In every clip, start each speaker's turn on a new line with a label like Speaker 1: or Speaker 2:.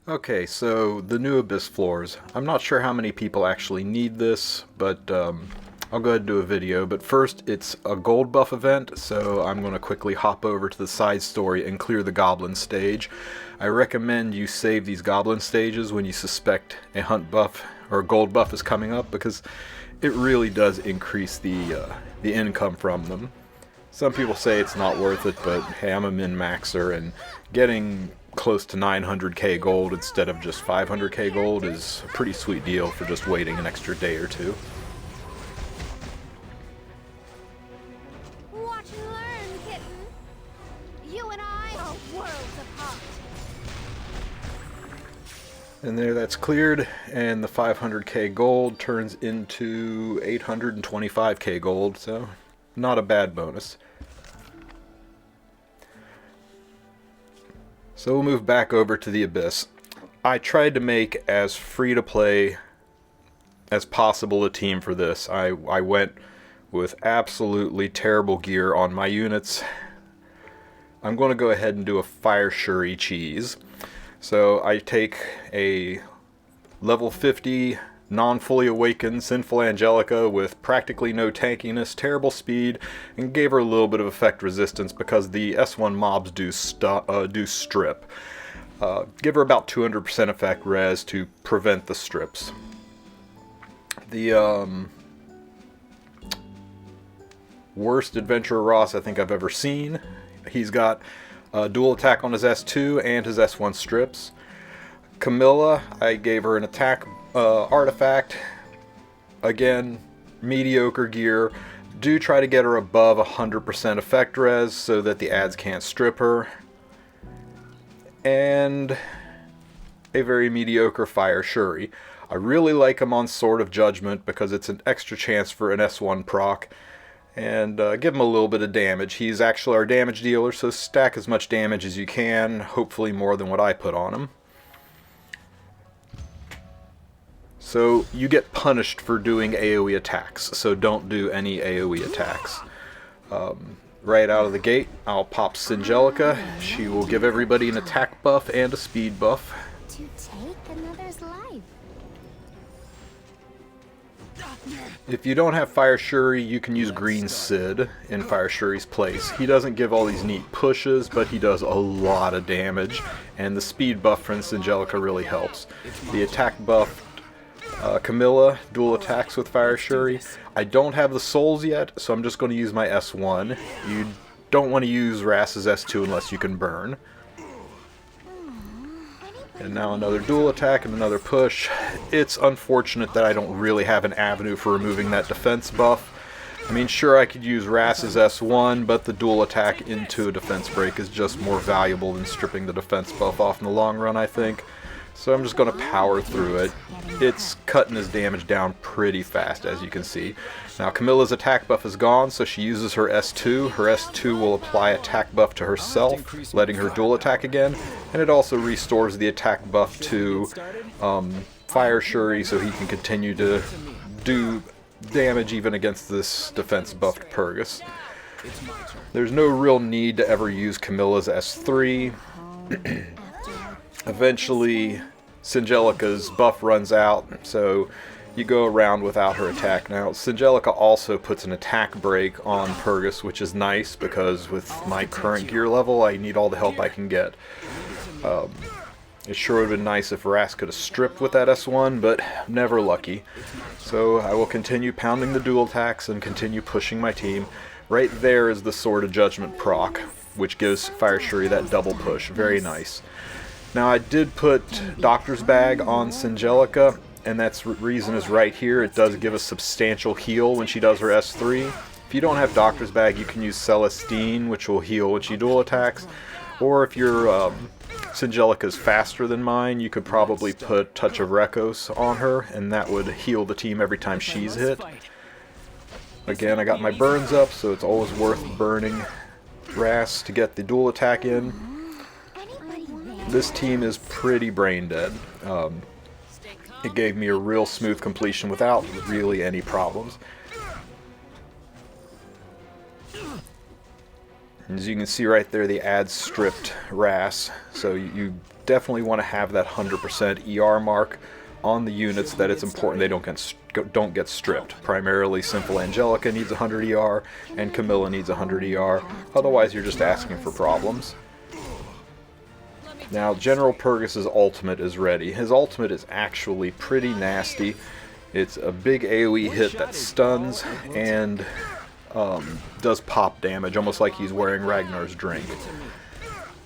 Speaker 1: Okay, so the new Abyss floors. I'm not sure how many people actually need this, but I'll go ahead and do a video. But first, it's a gold buff event, so I'm going to quickly hop over to the side story and clear the goblin stage. I recommend you save these goblin stages when you suspect a hunt buff or a gold buff is coming up, because it really does increase the income from them. Some people say it's not worth it, but hey, I'm a min-maxer, and getting close to 900k gold instead of just 500k gold is a pretty sweet deal for just waiting an extra day or two.
Speaker 2: Watch and learn, kitten. You and I are worlds apart.
Speaker 1: And there, that's cleared, and the 500k gold turns into 825k gold, so not a bad bonus. So we'll move back over to the Abyss. I tried to make as free-to-play as possible a team for this. I went with absolutely terrible gear on my units. I'm going to go ahead and do a Fire Shuri cheese. So I take a level 50 non-fully awakened Sinful Angelica with practically no tankiness, terrible speed, and gave her a little bit of effect resistance because the S1 mobs do strip. Give her about 200% effect res to prevent the strips. The worst Adventurer Ross I think I've ever seen. He's got dual attack on his S2 and his S1 strips. Camilla, I gave her an attack artifact. Again, mediocre gear. Do try to get her above 100% effect res so that the ads can't strip her. And a very mediocre Fire Shuri. I really like him on Sword of Judgment because it's an extra chance for an S1 proc. And give him a little bit of damage. He's actually our damage dealer, so stack as much damage as you can, hopefully more than what I put on him. So you get punished for doing AoE attacks, so don't do any AoE attacks. Right out of the gate, I'll pop Singelica. She will give everybody an attack buff and a speed buff.
Speaker 2: To take another's life.
Speaker 1: If you don't have Fire Shuri, you can use Green Sid in Fire Shuri's place. He doesn't give all these neat pushes, but he does a lot of damage, and the speed buff from Singelica really helps. The attack buff, Camilla, dual attacks with Fire Shuri. I don't have the souls yet, so I'm just going to use my S1. You don't want to use Rass's S2 unless you can burn. And now another dual attack and another push. It's unfortunate that I don't really have an avenue for removing that defense buff. I mean, sure, I could use Rass's S1, but the dual attack into a defense break is just more valuable than stripping the defense buff off in the long run, I think. So I'm just going to power through it. It's cutting his damage down pretty fast, as you can see. Now Camilla's attack buff is gone, so she uses her S2. Her S2 will apply attack buff to herself, letting her dual attack again. And it also restores the attack buff to Fire Shuri, so he can continue to do damage even against this defense buffed Purrgis. There's no real need to ever use Camilla's S3. Eventually, Singelica's buff runs out, so you go around without her attack. Now, Singelica also puts an attack break on Purrgis, which is nice because with my current gear level, I need all the help I can get. It sure would have been nice if Rass could have stripped with that S1, but never lucky. So I will continue pounding the dual attacks and continue pushing my team. Right there is the Sword of Judgment proc, which gives Fire Shuri that double push. Very nice. Now I did put Doctor's Bag on Singelica, and that's reason is right here. It does give a substantial heal when she does her S3. If you don't have Doctor's Bag, you can use Celestine, which will heal when she dual attacks. Or if your Singelica's faster than mine, you could probably put Touch of Rekos on her, and that would heal the team every time she's hit. Again, I got my burns up, so it's always worth burning Rass to get the dual attack in. This team is pretty brain dead. It gave me a real smooth completion without really any problems. As you can see right there, the ad stripped Rass, so you definitely want to have that 100% ER mark on the units, that it's important they don't get stripped. Primarily, Simple Angelica needs 100 ER, and Camilla needs 100 ER. Otherwise, you're just asking for problems. Now, General Purrgis' ultimate is ready. His ultimate is actually pretty nasty. It's a big AoE hit that stuns and does pop damage, almost like he's wearing Ragnar's drink.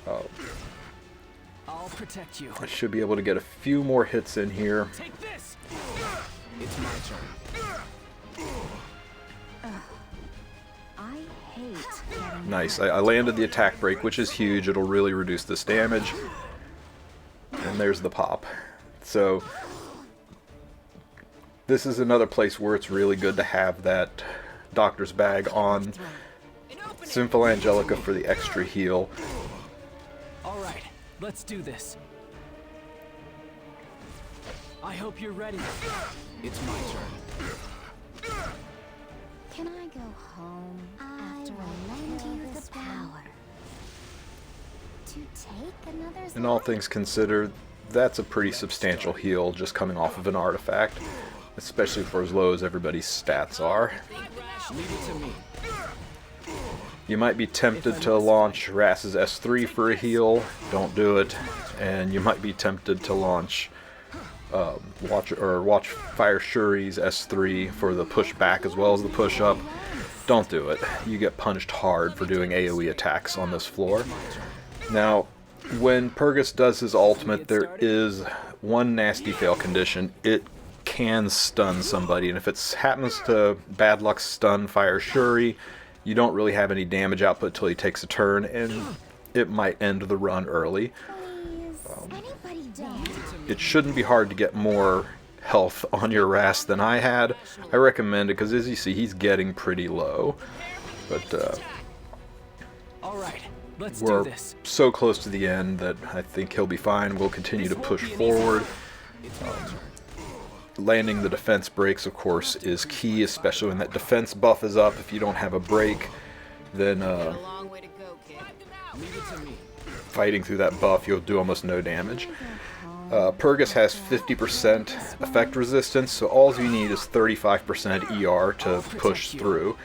Speaker 3: I'll protect you.
Speaker 1: I should be able to get a few more hits in here.
Speaker 3: Take this. It's my turn.
Speaker 2: I hate.
Speaker 1: Nice. I landed the attack break, which is huge. It'll really reduce this damage. And there's the pop. So this is another place where it's really good to have that Doctor's Bag on Simple Angelica for the extra heal.
Speaker 3: Alright, let's do this. I hope you're ready. It's my turn.
Speaker 2: Can I go home after I lend you this power? To take another's
Speaker 1: In all
Speaker 2: life?
Speaker 1: things considered, that's a pretty substantial heal just coming off of an artifact, especially for as low as everybody's stats are.
Speaker 3: Leave it to me.
Speaker 1: You might be tempted to launch Rass's S3 for a heal. Don't do it. And you might be tempted to launch watch Fire Shuri's S3 for the push back as well as the push up. Don't do it. You get punished hard for doing AoE attacks on this floor. Now, when Purrgis does his ultimate, there is one nasty fail condition. It can stun somebody, and if it happens to bad luck stun Fire Shuri, you don't really have any damage output until he takes a turn, and it might end the run early.
Speaker 2: Please, anybody dare?
Speaker 1: It shouldn't be hard to get more health on your Rass than I had. I recommend it because, as you see, he's getting pretty low. But
Speaker 3: Alright, let's do
Speaker 1: we're
Speaker 3: this.
Speaker 1: so close to the end that I think he'll be fine. We'll continue to push forward. Landing the defense breaks, of course, is key, especially when that defense buff is up. If you don't have a break, then
Speaker 3: Leave it to me.
Speaker 1: fighting through that buff, you'll do almost no damage. Purrgis has 50% effect resistance, so all you need is 35% ER to push through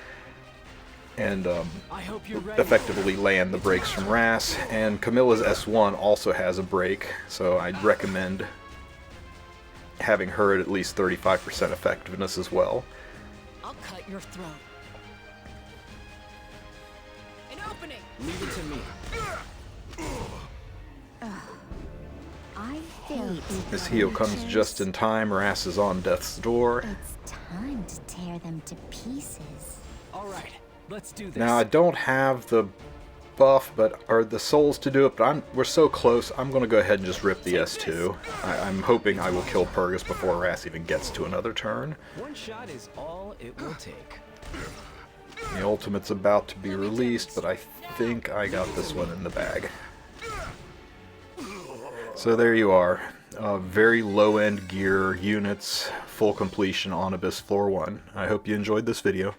Speaker 1: and
Speaker 3: I hope you're ready.
Speaker 1: effectively land the breaks from Rass. And Camilla's S1 also has a break, so I'd recommend having her at least 35% effectiveness as well.
Speaker 3: I'll cut your throat.
Speaker 2: An opening.
Speaker 3: Leave it to me.
Speaker 2: I hate.
Speaker 1: This heal comes just in time. Rass is on death's door.
Speaker 2: It's time to tear them to pieces.
Speaker 3: Alright, let's do this.
Speaker 1: Now I don't have the buff, or the souls to do it, but we're so close. I'm going to go ahead and just rip the S2. I'm hoping I will kill Purrgis before Rass even gets to another turn.
Speaker 3: One shot is all it will take.
Speaker 1: The ultimate's about to be released, but I think I got this one in the bag. So there you are. Very low-end gear units, full completion on Abyss Floor 1. I hope you enjoyed this video.